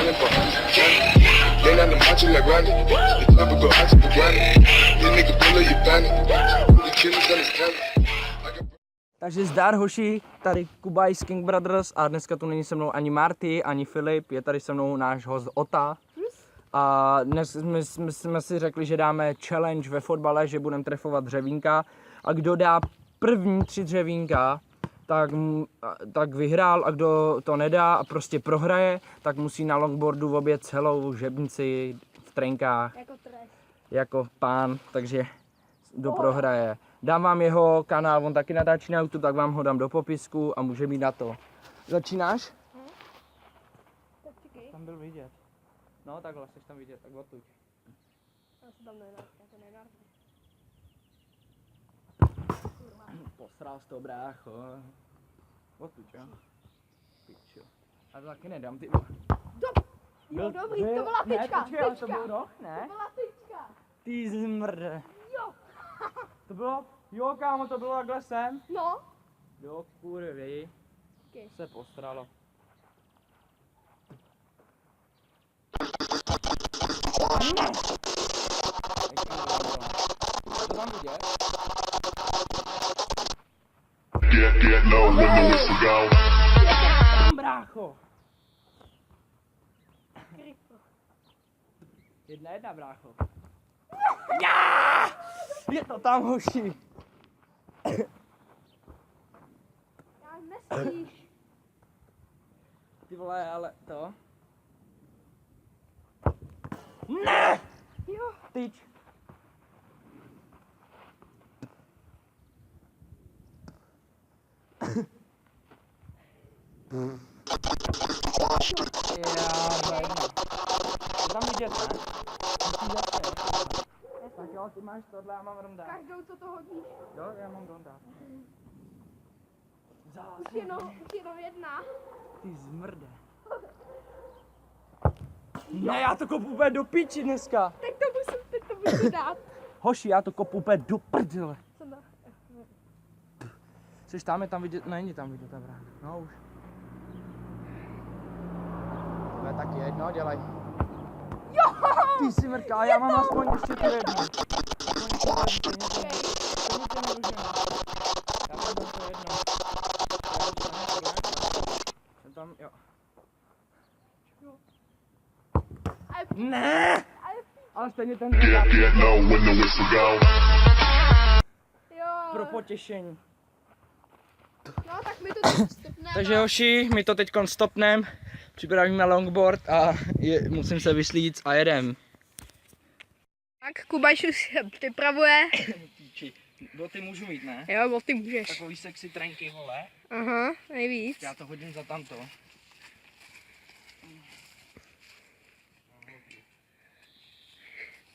running, but they not the macho like Randy. It's never go out to the granny. These niggas bully you panic. The killers understand it. Takže zdar hoši, tady Kubaj z King Brothers a dneska tu není se mnou ani Marty, ani Filip, je tady se mnou náš host Ota. A dnes jsme si řekli, že dáme challenge ve fotbale, že budeme trefovat dřevínka a kdo dá první 3 dřevínka, tak vyhrál a kdo to nedá a prostě prohraje, tak musí na longboardu objet celou žebnici v trenkách. Jako pán, takže kdo prohraje. Dám vám jeho kanál, on taky natáčí na YouTube, tak vám ho dám do popisku a může mít na to. Začínáš? Tam byl vidět. No takhle, jsi tam vidět, tak odtuď. Já se tam nenárknu. Posral jsi to, brácho. Odtuď, jo? Pičo. A to taky nedám, ty. Jo, dobrý, to byla tyčka. Ne, to byl roh, ne? To byla tyčka. Ty zmrde. Jo. To bylo, jo kámo, to bylo takhle sem. No. Jo, kurvy. Okay. Se postralo. To tam vidět? Get low when the whistle go. Tam, brácho. 1-1, brácho. Já! Je to tam, hoši. Já nesmíš. Ty vole, ale to. Ne! Jo. Tyč. To tam vidět, ne? Tak jo, ty máš tohle, já mám ronda. Každou, co to hodíš. Jo, já mám ronda. Už jenom jedna. Ty zmrde. Ne, já to kopu úplně do piči dneska. Teď to musím dát. Hoši, já to kopu úplně do prdele. Co dá? Což tam je tam vidět, není tam vidět ta brána. No už. To je taky jedno, dělej. Jo! Ty si mrká, já mám aspoň ještě tu jednu. Já mám to jedno. Tam, jo. Ne! Ale stejně ten Get low when the whistle go. Jo. pro potěšení. No tak my to teď stopneme. Takže hoši, my to teď stopneme, připravíme longboard a musím se vyslít a jedem. Tak Kubajš už se připravuje. Boty můžu mít, ne? Jo, boty můžeš. Takový sexy trenky, vole. Aha, nejvíc. Já to hodím za tamto.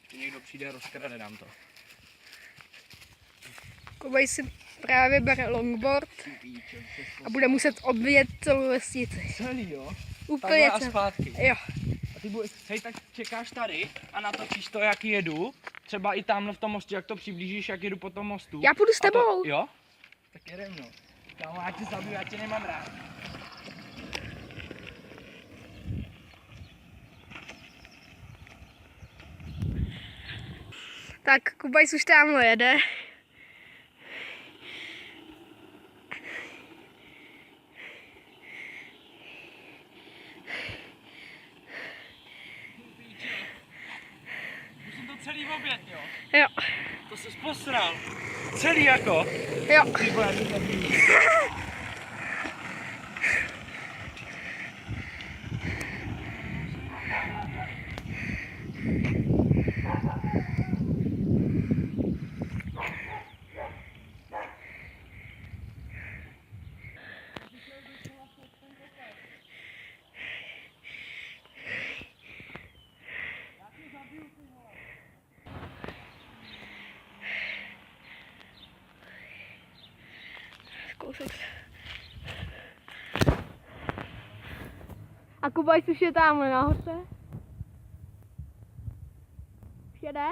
Když někdo přijde, rozkrade nám to. Kubajš si právě bere longboard a bude muset odvíjet celou vesnici. Celý, jo? Úplně a zpátky. Jo. A ty hej, tak čekáš tady a natočíš to, jak jedu. Třeba i tamhle v tom mostě, jak to přiblížíš, jak jedu po tom mostu. Já půjdu s tebou. Jo? Tak jedem, no. Kámo, já tě zabiju, já tě nemám rád. Tak Kubajs už tamhle jede. Musím to celý obět, jo? Jo. To jsi posral. Celý jako. Jo. Ty vole, to zabiju. Kousek. A Kubajs už je tamhle nahoře. Už jede?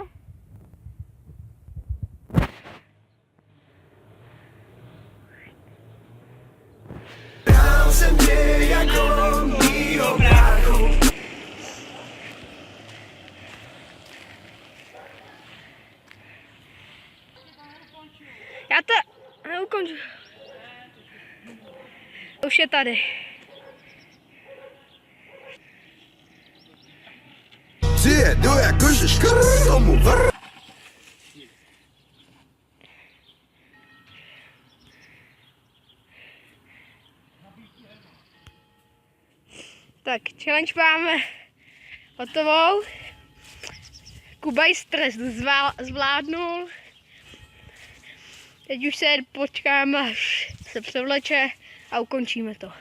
Tam jsem tě jako mýho bráchu. Už je tady. Přijedu jakože škr tomu vr. Tak, challenge máme hotovou. Kubaj stres zvládnul. Teď už se počkáme, až se převleče a ukončíme to.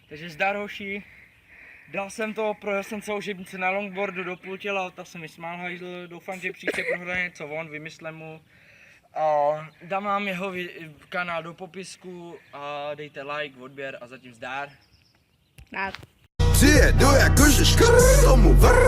Takže zdar hoši. Dal jsem to, projel jsem celou žebnici na longboardu do půl těla, ta se mi smál hajzl, doufám, že příště prohraje něco on, vymyslím mu. A dám vám jeho kanál do popisku a dejte like, odběr a zatím zdar. Tak. Přijedu jakože škr tomu vr.